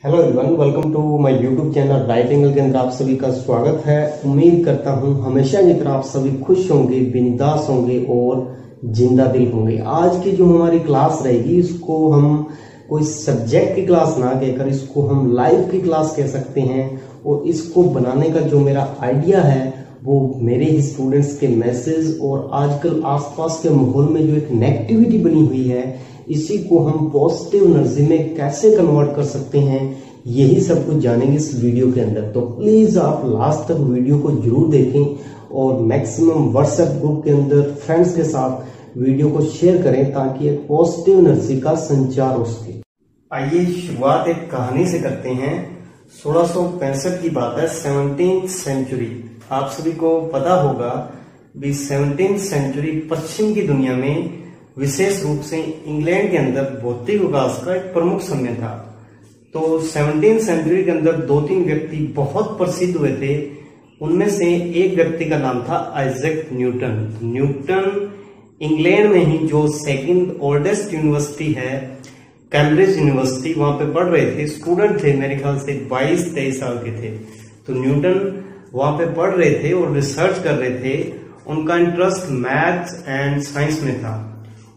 Hello everyone, welcome to my YouTube channel right angle के अंदर आप सभी का स्वागत है। उम्मीद करता हूं हमेशा की तरह आप सभी खुश होंगे, बिंदास होंगे और जिंदा दिल होंगे। आज की जो हमारी क्लास रहेगी इसको हम कोई सब्जेक्ट की क्लास ना कहकर इसको हम लाइफ की क्लास कह सकते हैं। और इसको बनाने का जो मेरा आइडिया है वो मेरे ही स्टूडेंट्स के मैसेज और आजकल आसपास के माहौल में जो एक नेगेटिविटी बनी हुई है इसी को हम पॉजिटिव एनर्जी में कैसे कन्वर्ट कर सकते हैं, यही सब कुछ जानेंगे इस वीडियो के अंदर। तो प्लीज आप लास्ट तक वीडियो को जरूर देखें और मैक्सिमम व्हाट्सएप ग्रुप के अंदर फ्रेंड्स के साथ वीडियो को शेयर करें ताकि एक पॉजिटिव एनर्जी का संचार हो सके। आइए शुरुआत एक कहानी से करते हैं। 1665 की बात है, 17th सेंचुरी। आप सभी को पता होगा भी 17th सेंचुरी पश्चिम की दुनिया में विशेष रूप से इंग्लैंड के अंदर भौतिक विकास का एक प्रमुख समय था। तो 17th सेंचुरी के अंदर दो तीन व्यक्ति बहुत प्रसिद्ध हुए थे। उनमें से एक व्यक्ति का नाम था आइजैक न्यूटन। न्यूटन इंग्लैंड में ही जो सेकंड ओल्डेस्ट यूनिवर्सिटी है कैम्ब्रिज यूनिवर्सिटी, वहां पे पढ़ रहे थे। स्टूडेंट थे, मेरे ख्याल से 22-23 साल के थे। तो न्यूटन वहां पे पढ़ रहे थे और रिसर्च कर रहे थे। उनका इंटरेस्ट मैथ्स एंड साइंस में था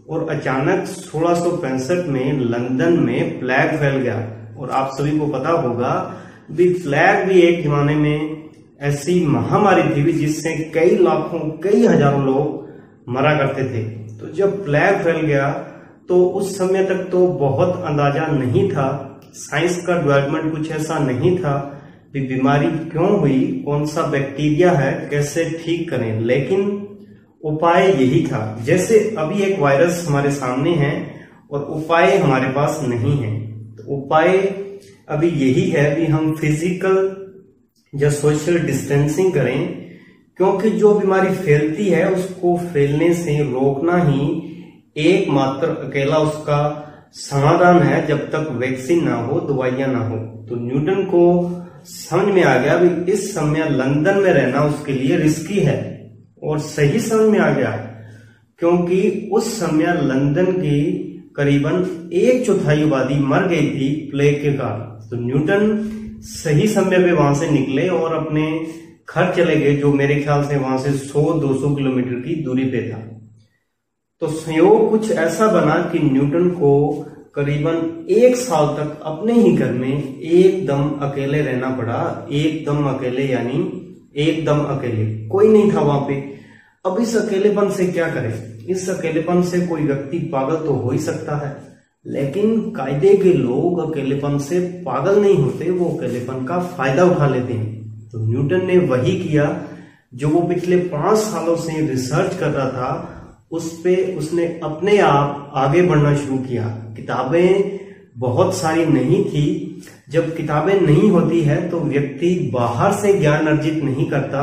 और अचानक 1665 में लंदन में प्लेग फैल गया। और आप सभी को पता होगा भी प्लेग भी एक जमाने में ऐसी महामारी थी भी जिससे कई लाखों कई हजारों लोग मरा करते थे। तो जब प्लेग फैल गया तो उस समय तक तो बहुत अंदाजा नहीं था, साइंस का डेवलपमेंट कुछ ऐसा नहीं था भी बीमारी क्यों हुई, कौन सा बैक्टीरिया है, कैसे ठीक करें। लेकिन उपाय यही था। जैसे अभी एक वायरस हमारे सामने है और उपाय हमारे पास नहीं है। तो उपाय अभी यही है कि हम फिजिकल या सोशल डिस्टेंसिंग करें, क्योंकि जो बीमारी फैलती है उसको फैलने से रोकना ही एकमात्र अकेला उसका समाधान है, जब तक वैक्सीन ना हो, दवाइयां ना हो। तो न्यूटन को समझ में आ गया भी इस समय लंदन में रहना उसके लिए रिस्की है। और सही समझ में आ गया क्योंकि उस समय लंदन की करीबन 1/4 आबादी मर गई थी प्लेग के कारण। तो न्यूटन सही समय पे वहां से निकले और अपने घर चले गए, जो मेरे ख्याल से वहां से 100-200 किलोमीटर की दूरी पे था। तो संयोग कुछ ऐसा बना कि न्यूटन को करीबन 1 साल तक अपने ही घर में एकदम अकेले रहना पड़ा। एकदम अकेले यानी एकदम अकेले, कोई नहीं था वहां पे। अब इस अकेलेपन से क्या करें? इस अकेलेपन से कोई व्यक्ति पागल तो हो ही सकता है, लेकिन कायदे के लोग अकेलेपन से पागल नहीं होते, वो अकेलेपन का फायदा उठा लेते हैं। तो न्यूटन ने वही किया जो वो पिछले 5 सालों से रिसर्च कर रहा था, उस पे उसने अपने आप आगे बढ़ना शुरू किया। किताबें बहुत सारी नहीं थी। जब किताबें नहीं होती है तो व्यक्ति बाहर से ज्ञान अर्जित नहीं करता,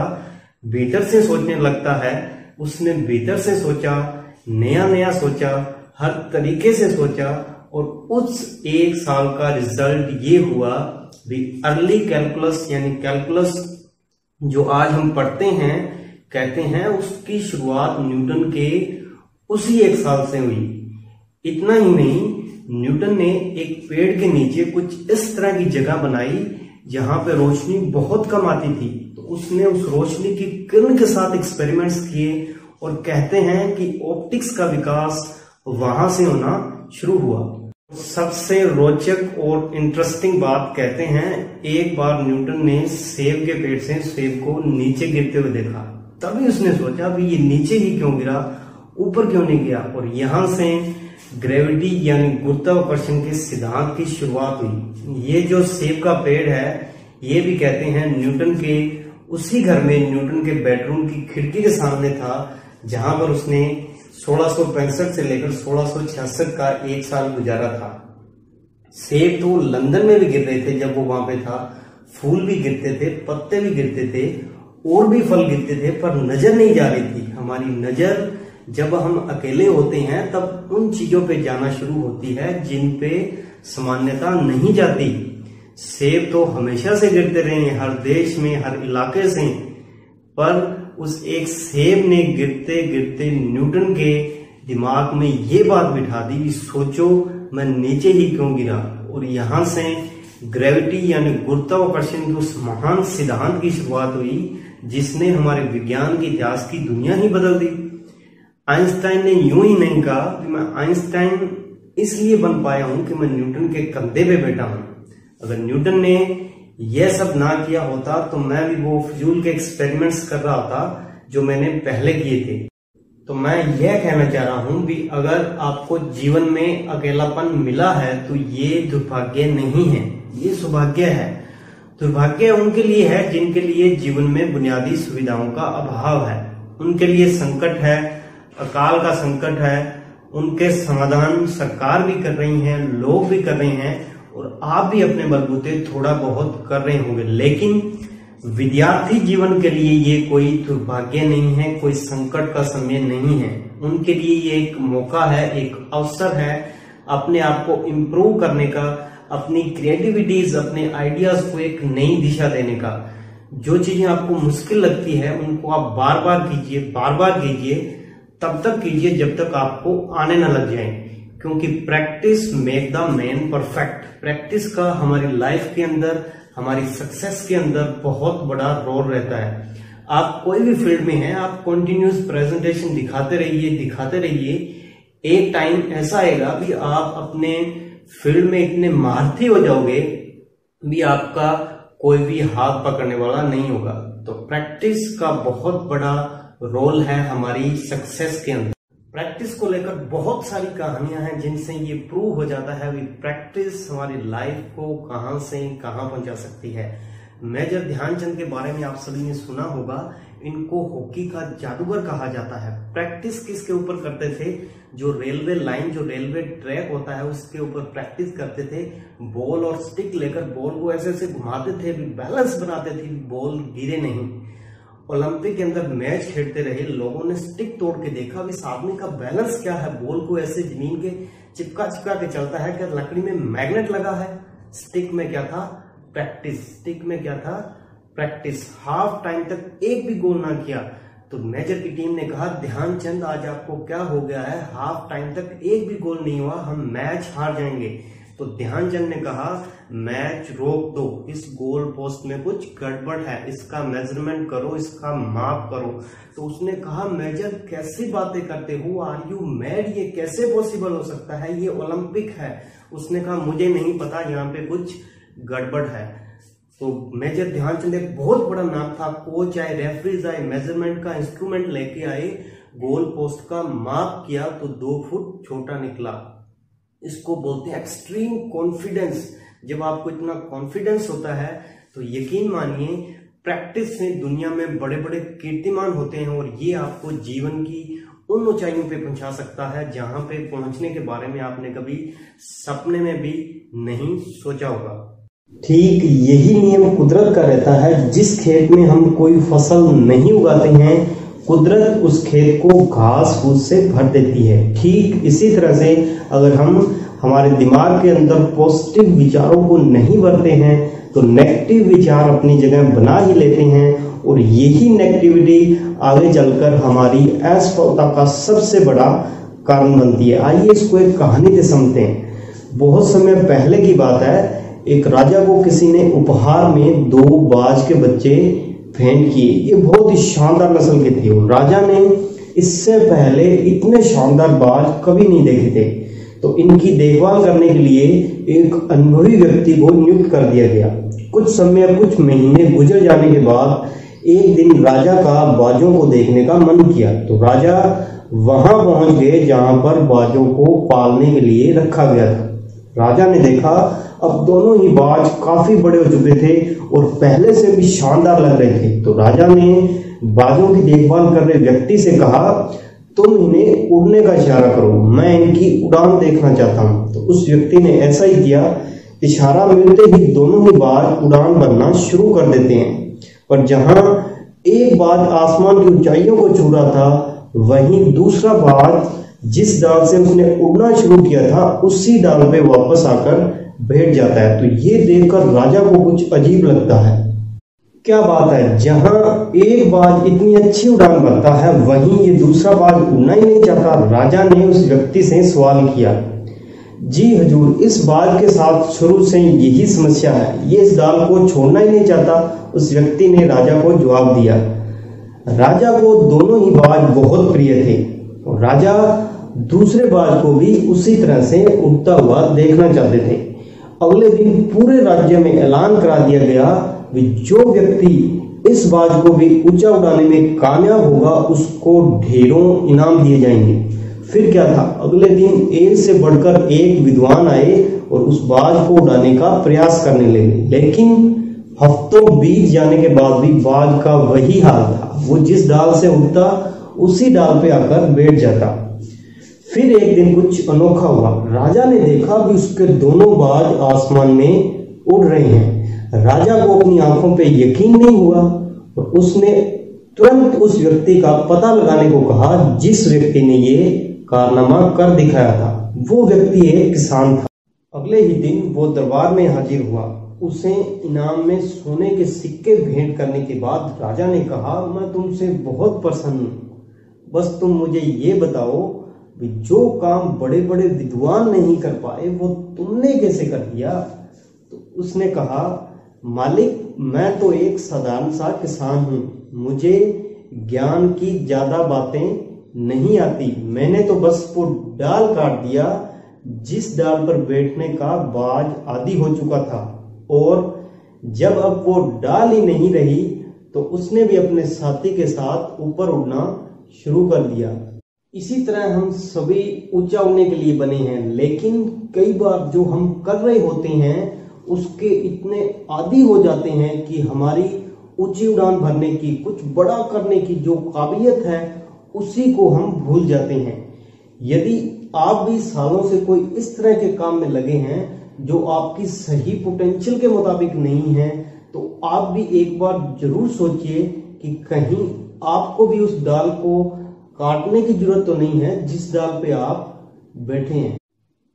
भीतर से सोचने लगता है। उसने भीतर से सोचा, नया नया सोचा, हर तरीके से सोचा और उस 1 साल का रिजल्ट ये हुआ भी अर्ली कैलकुलस यानी कैलकुलस जो आज हम पढ़ते हैं कहते हैं, उसकी शुरुआत न्यूटन के उसी 1 साल से हुई। इतना ही नहीं, न्यूटन ने एक पेड़ के नीचे कुछ इस तरह की जगह बनाई जहां पे रोशनी बहुत कम आती थी। तो उसने उस रोशनी की किरण के साथ एक्सपेरिमेंट्स किए और कहते हैं कि ऑप्टिक्स का विकास वहां से होना शुरू हुआ। सबसे रोचक और इंटरेस्टिंग बात कहते हैं, एक बार न्यूटन ने सेब के पेड़ से सेब को नीचे गिरते हुए देखा। तभी उसने सोचा भी ये नीचे ही क्यों गिरा, ऊपर क्यों नहीं गया। और यहां से ग्रेविटी यानी गुरुत्वाकर्षण के सिद्धांत की शुरुआत हुई। ये जो सेब का पेड़ है ये भी कहते हैं न्यूटन के उसी घर में, न्यूटन के बेडरूम की खिड़की के सामने था, जहां पर उसने 1665 से लेकर 1666 का 1 साल गुजारा था। सेब तो लंदन में भी गिर रहे थे जब वो वहां पे था, फूल भी गिरते थे, पत्ते भी गिरते थे और भी फल गिरते थे, पर नजर नहीं जा रही थी। हमारी नजर जब हम अकेले होते हैं तब उन चीजों पे जाना शुरू होती है जिन पे सामान्यता नहीं जाती। सेब तो हमेशा से गिरते रहे हैं, हर देश में, हर इलाके से, पर उस एक सेब ने गिरते गिरते न्यूटन के दिमाग में ये बात बिठा दी, सोचो मैं नीचे ही क्यों गिरा। और यहां से ग्रेविटी यानी गुरुत्वाकर्षण के उस महान सिद्धांत की शुरुआत हुई जिसने हमारे विज्ञान के इतिहास की दुनिया ही बदल दी। आइंस्टाइन ने यूं ही नहीं कहा कि मैं आइंस्टाइन इसलिए बन पाया हूं कि मैं न्यूटन के कंधे पे बैठा हूं। अगर न्यूटन ने यह सब ना किया होता तो मैं भी वो फिजूल के एक्सपेरिमेंट्स कर रहा होता जो मैंने पहले किए थे। तो मैं यह कहना चाह रहा हूं कि अगर आपको जीवन में अकेलापन मिला है तो ये दुर्भाग्य नहीं है, ये सौभाग्य है। दुर्भाग्य उनके लिए है जिनके लिए जीवन में बुनियादी सुविधाओं का अभाव है, उनके लिए संकट है, अकाल का संकट है। उनके समाधान सरकार भी कर रही है, लोग भी कर रहे हैं और आप भी अपने बलबूते थोड़ा बहुत कर रहे होंगे। लेकिन विद्यार्थी जीवन के लिए ये कोई दुर्भाग्य नहीं है, कोई संकट का समय नहीं है। उनके लिए ये एक मौका है, एक अवसर है अपने आप को इम्प्रूव करने का, अपनी क्रिएटिविटीज, अपने आइडियाज को एक नई दिशा देने का। जो चीजें आपको मुश्किल लगती है उनको आप बार बार कीजिए, तब तक कीजिए जब तक आपको आने ना लग जाए, क्योंकि practice make the man perfect. Practice का हमारी लाइफ के अंदर, हमारी सक्सेस के अंदर बहुत बड़ा रोल रहता है। आप कोई भी फील्ड में हैं, आप कंटिन्यूस प्रेजेंटेशन दिखाते रहिए। एक टाइम ऐसा आएगा भी आप अपने फील्ड में इतने महारथी हो जाओगे भी आपका कोई भी हाथ पकड़ने वाला नहीं होगा। तो प्रैक्टिस का बहुत बड़ा रोल है हमारी सक्सेस के अंदर। प्रैक्टिस को लेकर बहुत सारी कहानियां हैं जिनसे ये प्रूव हो जाता है कि प्रैक्टिस हमारी लाइफ को कहां से कहां पहुंचा सकती है। मेजर ध्यानचंद के बारे में आप सभी ने सुना होगा, इनको हॉकी का जादूगर कहा जाता है। प्रैक्टिस किसके ऊपर करते थे? जो रेलवे लाइन, जो रेलवे ट्रैक होता है उसके ऊपर प्रैक्टिस करते थे। बॉल और स्टिक लेकर बॉल को ऐसे ऐसे घुमाते थे, बैलेंस बनाते थे, बॉल गिरे नहीं। ओलंपिक के अंदर मैच खेलते रहे, लोगों ने स्टिक तोड़ के देखा भी इस आदमी का बैलेंस क्या है, बॉल को ऐसे जमीन के चिपका के चलता है, क्या लकड़ी में मैग्नेट लगा है? स्टिक में क्या था? प्रैक्टिस। हाफ टाइम तक एक भी गोल ना किया तो मेजर की टीम ने कहा, ध्यानचंद आज आपको क्या हो गया है, हाफ टाइम तक एक भी गोल नहीं हुआ, हम मैच हार जाएंगे। तो ध्यानचंद ने कहा, मैच रोक दो, इस गोल पोस्ट में कुछ गड़बड़ है, इसका मेजरमेंट करो, इसका माप करो। तो उसने कहा, मेजर कैसी बातें करते हो, आर यू मैड, ये कैसे पॉसिबल हो सकता है, ये ओलंपिक है। उसने कहा, मुझे नहीं पता, यहाँ पे कुछ गड़बड़ है। तो मेजर ध्यानचंद एक बहुत बड़ा नाम था, कोच आए, रेफरीज आए, मेजरमेंट का इंस्ट्रूमेंट लेके आए, गोल पोस्ट का माप किया तो 2 फुट छोटा निकला। इसको बोलते हैं एक्सट्रीम कॉन्फिडेंस। जब आपको इतना कॉन्फिडेंस होता है तो यकीन मानिए प्रैक्टिस से दुनिया में बड़े बड़े कीर्तिमान होते हैं और ये आपको जीवन की उन ऊंचाइयों पे पहुंचा सकता है जहां पे पहुंचने के बारे में आपने कभी सपने में भी नहीं सोचा होगा। ठीक यही नियम कुदरत का रहता है। जिस खेत में हम कोई फसल नहीं उगाते हैं, कुदरत उस खेत को घास फूस से भर देती है। ठीक इसी तरह से अगर हम हमारे दिमाग के अंदर पॉजिटिव विचारों को नहीं भरते हैं तो नेगेटिव विचार अपनी जगह बना ही लेते हैं और यही नेगेटिविटी आगे चलकर हमारी असफलता का सबसे बड़ा कारण बनती है। आइए इसको एक कहानी से समझते हैं। बहुत समय पहले की बात है, एक राजा को किसी ने उपहार में 2 बाज के बच्चे भेंट किए। ये बहुत ही शानदार नस्ल के थे और राजा ने इससे पहले इतने शानदार बाज कभी नहीं देखे थे। तो इनकी देखभाल करने के लिए एक अनुभवी व्यक्ति को नियुक्त कर दिया गया। कुछ महीने गुजर जाने के बाद एक दिन राजा का बाजों को देखने का मन किया तो राजा वहां पहुंच गए जहां पर बाजों को पालने के लिए रखा गया था। राजा ने देखा अब दोनों ही बाज काफी बड़े हो चुके थे और पहले से भी शानदार लग रहे थे। तो राजा ने बाजों की देखभाल कर रहे व्यक्ति से कहा, तुम इन्हें उड़ने का इशारा करो, मैं इनकी उड़ान देखना चाहता हूं। तो उस व्यक्ति ने ऐसा ही किया। इशारा मिलते ही दोनों ही बाज उड़ान भरना शुरू कर देते हैं, पर जहां एक बाज आसमान की ऊंचाइयों को छू रहा था, वहीं दूसरा बाज जिस डाल से उसने उड़ना शुरू किया था उसी डाल पे वापस आकर बैठ जाता है। तो ये देखकर राजा को कुछ अजीब लगता है। क्या बात है, जहां एक बाज इतनी अच्छी उड़ान भरता है वहीं ये दूसरा बाज उड़ना ही नहीं चाहता। राजा ने उस व्यक्ति से सवाल किया, जी हजूर, इस बात के साथ शुरू से यही समस्या है, ये इस डाल को छोड़ना ही नहीं चाहता। उस व्यक्ति ने राजा को जवाब दिया। राजा को दोनों ही बाज बहुत प्रिय थे और राजा दूसरे बाज को भी उसी तरह से उड़ता हुआ देखना चाहते थे। अगले दिन पूरे राज्य में ऐलान करा दिया गया कि जो व्यक्ति इस बाज को भी ऊंचा उड़ाने में कामयाब होगा उसको ढेरों इनाम दिए जाएंगे। फिर क्या था, अगले दिन एक से बढ़कर एक विद्वान आए और उस बाज को उड़ाने का प्रयास करने लगे, लेकिन हफ्तों बीत जाने के बाद भी बाज का वही हाल था। वो जिस डाल से उड़ता उसी डाल पे आकर बैठ जाता। फिर एक दिन कुछ अनोखा हुआ। राजा ने देखा कि उसके दोनों बाज आसमान में उड़ रहे हैं। राजा को अपनी आंखों पे यकीन नहीं हुआ और उसने तुरंत उस व्यक्ति का पता लगाने को कहा जिस व्यक्ति ने ये कारनामा कर दिखाया था। वो व्यक्ति एक किसान था। अगले ही दिन वो दरबार में हाजिर हुआ। उसे इनाम में सोने के सिक्के भेंट करने के बाद राजा ने कहा, मैं तुमसे बहुत प्रसन्न हूँ, बस तुम मुझे ये बताओ कि जो काम बड़े बड़े विद्वान नहीं कर पाए वो तुमने कैसे कर दिया। तो उसने कहा, मालिक, मैं तो एक साधारण सा किसान हूँ, मुझे ज्ञान की ज्यादा बातें नहीं आती। मैंने तो बस वो डाल काट दिया जिस डाल पर बैठने का बाज आदी हो चुका था, और जब अब वो डाल ही नहीं रही तो उसने भी अपने साथी के साथ ऊपर उड़ना शुरू कर दिया। इसी तरह हम सभी ऊंचा उड़ने के लिए बने हैं, लेकिन कई बार जो हम कर रहे होते हैं उसके इतने आदी हो जाते हैं कि हमारी ऊंची उड़ान भरने की, कुछ बड़ा करने की जो काबिलियत है उसी को हम भूल जाते हैं। यदि आप भी सालों से कोई इस तरह के काम में लगे हैं जो आपकी सही पोटेंशियल के मुताबिक नहीं है, तो आप भी एक बार जरूर सोचिए कि कहीं आपको भी उस डाल को काटने की जरूरत तो नहीं है जिस डाल पे आप बैठे हैं।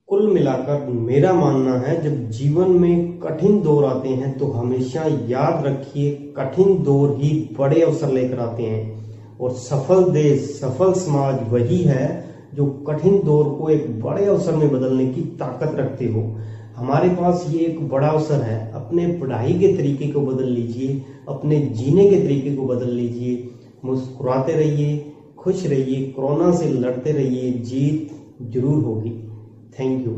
कुल मिलाकर मेरा मानना है, जब जीवन में कठिन दौर आते हैं तो हमेशा याद रखिए, कठिन दौर ही बड़े अवसर लेकर आते हैं, और सफल देश, सफल समाज वही है जो कठिन दौर को एक बड़े अवसर में बदलने की ताकत रखते हो। हमारे पास ये एक बड़ा अवसर है। अपने पढ़ाई के तरीके को बदल लीजिए, अपने जीने के तरीके को बदल लीजिए, मुस्कुराते रहिए, खुश रहिए, कोरोना से लड़ते रहिए, जीत जरूर होगी। Thank you.